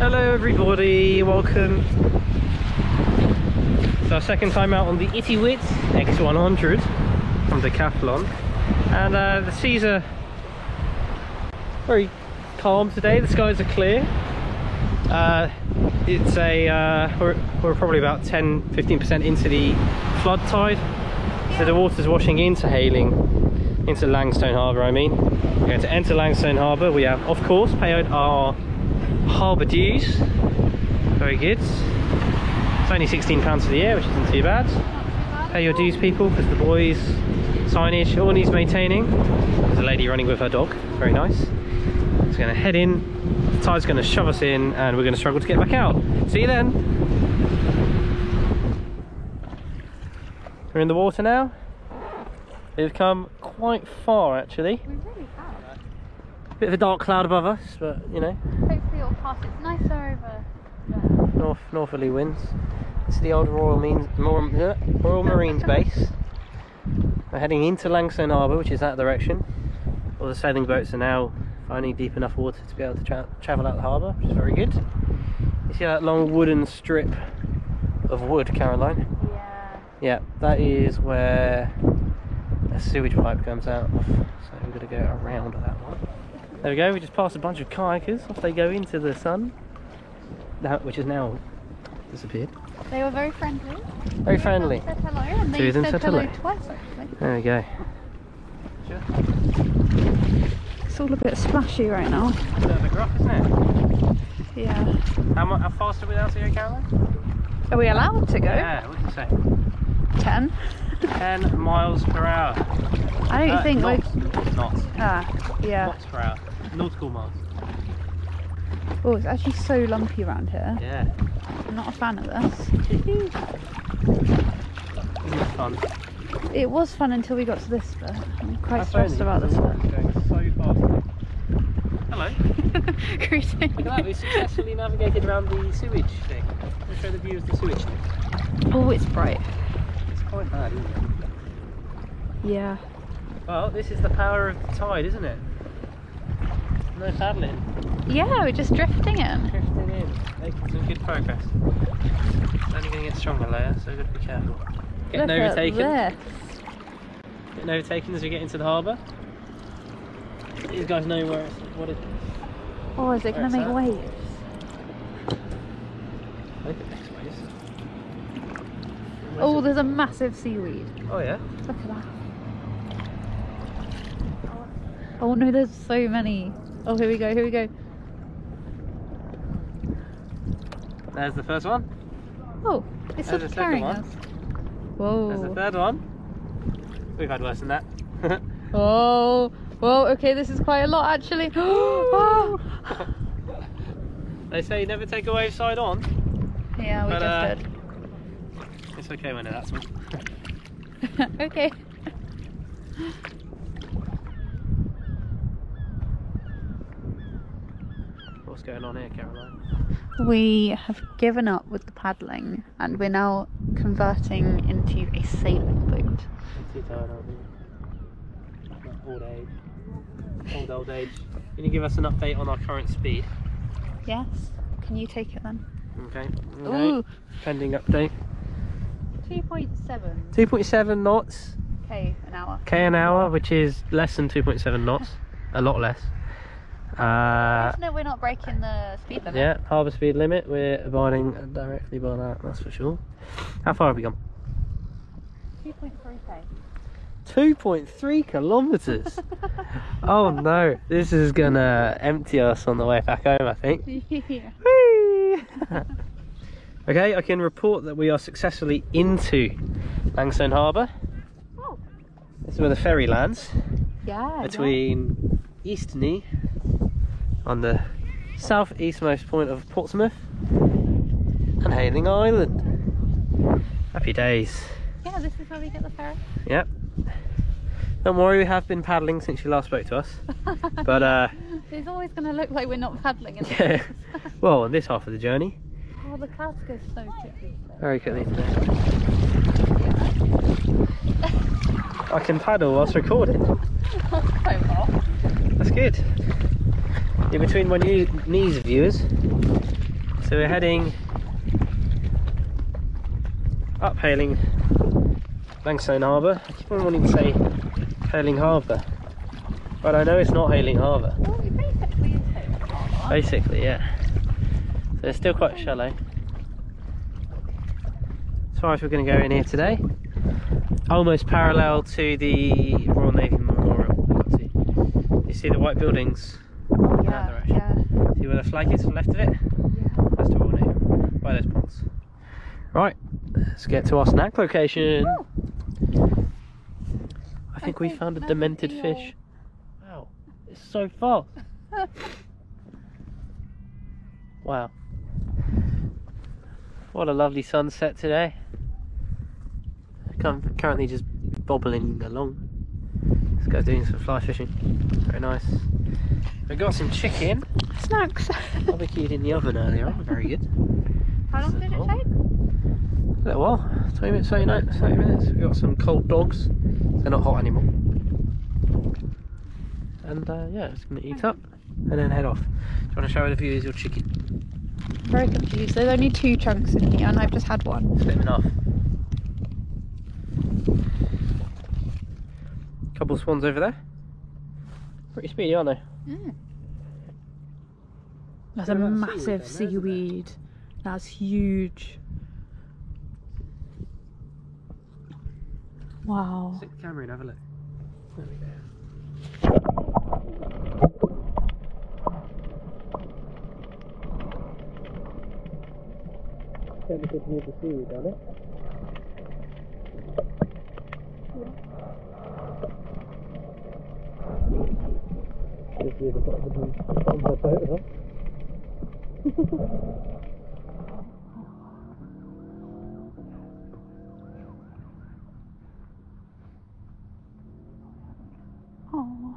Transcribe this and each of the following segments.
Hello everybody, welcome. It's our second time out on the Ittywit X100 from Decathlon, and the seas are very calm today. The skies are clear. It's we're probably about 10-15% into the flood tide, so the water's washing into Hayling, into Langstone Harbour. We're going to enter Langstone Harbour. We have of course paid our harbour dues. Very good. It's only £16 for the year, which isn't too bad. Pay your dues, people, because the boys signage all needs maintaining. There's a lady running with her dog, very nice. It's going to head in, the tide's going to shove us in, and we're going to struggle to get back out. See you then. We're in the water now. We've come quite far actually. We really have. Bit of a dark cloud above us, but you know. Hopefully it'll pass. It's nicer over there. Northerly winds. This is the old Royal Marines base. We're heading into Langstone Harbour, which is that direction. All the sailing boats are now finding deep enough water to be able to travel out the harbour, which is very good. You see that long wooden strip of wood, Caroline? Yeah. Yeah, that is where a sewage pipe comes out of, so we've got to go around that one. There we go, we just passed a bunch of kayakers. Off they go into the sun, which has now disappeared. They were very friendly. Very friendly. Said hello, and Two they of them said said hello hello. twice actually. There we go. It's all a bit splashy right now. It's a bit of a gruff, isn't it? Yeah. How fast are we allowed to go, Caroline? Are we allowed to go? Yeah, what did you say? 10. 10 miles per hour. I don't think knots. yeah. Knots per hour. Nautical miles. Oh, it's actually so lumpy around here. Yeah. I'm not a fan of this. Isn't it fun? It was fun until we got to this bit. I'm quite That's stressed only about this because bit. the water's going so fast. Hello. Greetings. Look at that, we successfully navigated around the sewage thing. Let's show the view of the sewage thing. Oh, it's bright. It's quite bad, isn't it? Yeah. Well, this is the power of the tide, isn't it? No paddling. Yeah, we're just drifting in. Drifting in, making some good progress. It's only going to get stronger later, so we've got to be careful. Getting Look overtaken. at this. Getting overtaken as we get into the harbour. These guys know what it is. Oh, is it going to make waves? I think it makes waves. Oh, there's a massive seaweed. Oh yeah? Look at that. Oh no, there's so many. Oh, here we go, here we go. There's the first one. Oh, it's There's sort of the second carrying one. us. Whoa. There's the third one. We've had worse than that. Oh, whoa, okay, this is quite a lot actually. Oh. They say never take a wave side on. Yeah, we But, just did. It's okay when it that's me. Okay. What's going on here, Caroline? We have given up with the paddling and we're now converting into a sailing boat. I'm too tired, aren't you? Old age. Old age. Can you give us an update on our current speed? Yes. Can you take it then? Okay. Ooh. Pending update. 2.7 2.7 knots. k an hour. K an hour, which is less than 2.7 knots. A lot less. No, we're not breaking the speed limit. Yeah, harbour speed limit. We're abiding directly by that, that's for sure. How far have we gone? 2.3k. 2.3 kilometres. Oh no, this is gonna empty us on the way back home, I think. Yeah. Whee! Okay, I can report that we are successfully into Langstone Harbour. Oh. This is where the ferry lands, Yeah. between Eastney on the southeastmost point of Portsmouth and Hayling Island. Happy days. Yeah, this is where we get the ferry. Yep. Don't worry, we have been paddling since you last spoke to us. But it's always going to look like we're not paddling. Isn't yeah. it? Well, on this half of the journey. Oh, the clouds go so quickly. Very quickly today. I can paddle whilst recording. So That's good. In between my knees, viewers. So we're heading up Hayling Langstone Harbour. I keep on wanting to say Hayling Harbour, but I know it's not Hayling Harbour. Well, it basically is Hayling Harbour. Basically, yeah. So it's still quite shallow. As far as we're going to go in here today, almost parallel to the Royal Navy Memorial. We've got to. You see the white buildings? Oh, in that yeah, direction. yeah. See where the flag is on the left of it? Yeah. That's the Royal Navy, by those ponds. Right, let's get to our snack location. Woo! I think we found a demented fish. Wow, it's so fast. Wow. What a lovely sunset today. Currently just bobbling along. This guy's doing some fly fishing. Very nice. We got some chicken. Snacks. Barbecued in the oven earlier on. Very good. How long did it Oh. take? A little while. 20 minutes, 30 minutes. We got some cold dogs. They're not hot anymore. And yeah, it's going to eat up and then head off. Do you want to show the viewers your chicken? Very confused. There's only 2 chunks in here and I've just had one. Split them in half. Couple of swans over there. Pretty speedy, aren't they? Mm. That's What a about massive seaweed then, isn't seaweed. That's huge. Wow. Stick the camera in, have a look. There we go. Certainly good to hear the seaweed, don't it? Good to hear the bottom of the boat, huh? Oh.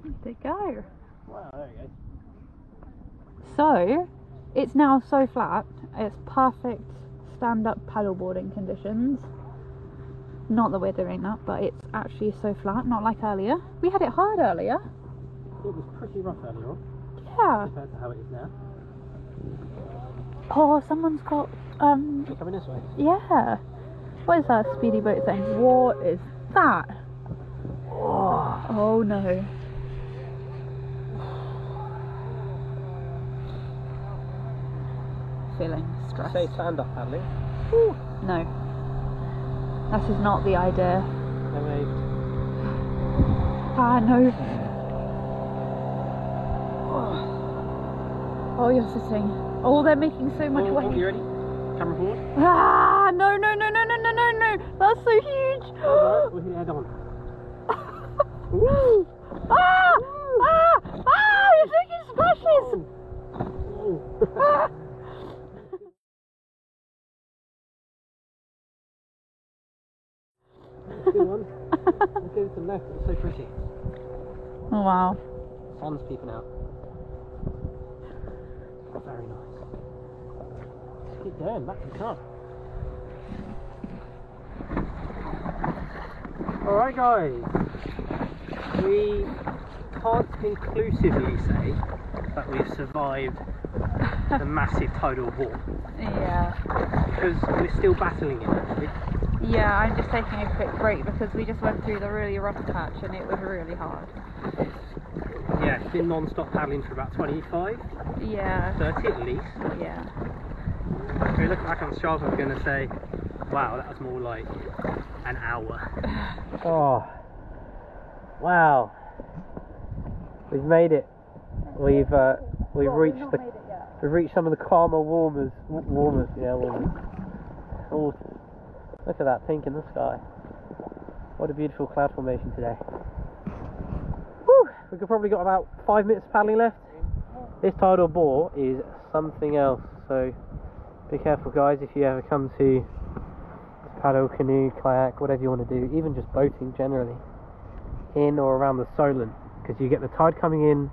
There they go. Wow, there we go. So, it's now so flat, it's perfect stand-up paddleboarding conditions. Not that we're doing that, but it's actually so flat, not like earlier. We had it hard earlier. It was pretty rough earlier on, Yeah. compared to how it is now. Oh, someone's got, You're coming this way. yeah. What is that speedy boat thing? What is that? Oh no. Feeling stressed. Say stand up paddling. No. That is not the idea. I waved. Ah, no. Oh, you're sitting. Oh, they're making so much Oh, weight. you ready? Camera forward. Ah, no, no, no, no, no, no, no, no. That's so huge. Alright, we'll hit head on. Woo! Ah! Ah! Ah! You're taking splashes! Ah! Good one. Let's go to the left, it's so pretty. Oh, wow. Sun's peeping out. Very nice. Let's keep going, back to the car. Alright guys, we can't conclusively say that we've survived the massive tidal wall, Yeah. because we're still battling it actually. Yeah, I'm just taking a quick break because we just went through the really rough patch and it was really hard. Yeah, it's been non-stop paddling for about 25, Yeah. 30 at least. Yeah. If we look back on Strava, we're going to say, wow, that was more like an hour. Oh, wow. We've made it. We've reached we've reached some of the calmer waters. Look at that pink in the sky. What a beautiful cloud formation today. Whew, we could probably got about 5 minutes paddling left. This tidal bore is something else, so be careful guys if you ever come to paddle, canoe, kayak, whatever you want to do, even just boating generally, in or around the Solent, because you get the tide coming in.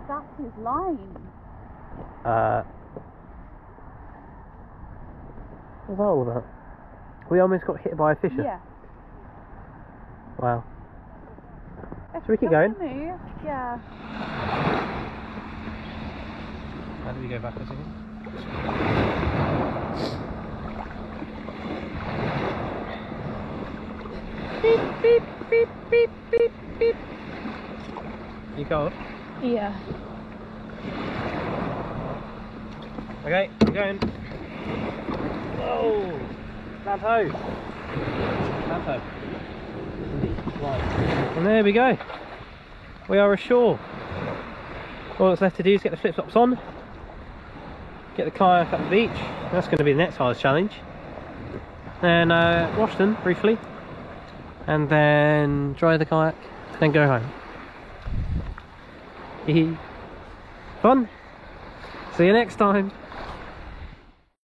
That's his line. What's that all about? We almost got hit by a fisher. Yeah. Wow. If Should we keep it going? doesn't move, yeah. How do we go backwards again? Beep, beep, beep, beep, beep, beep. You cold? Yeah. Okay, I'm going. Oh! Lamp ho! Lamp ho. Right. And there we go. We are ashore. All that's left to do is get the flip flops on, get the kayak up the beach. That's going to be the next hardest challenge. Then wash them briefly, and then dry the kayak, then go home. Fun. See you next time.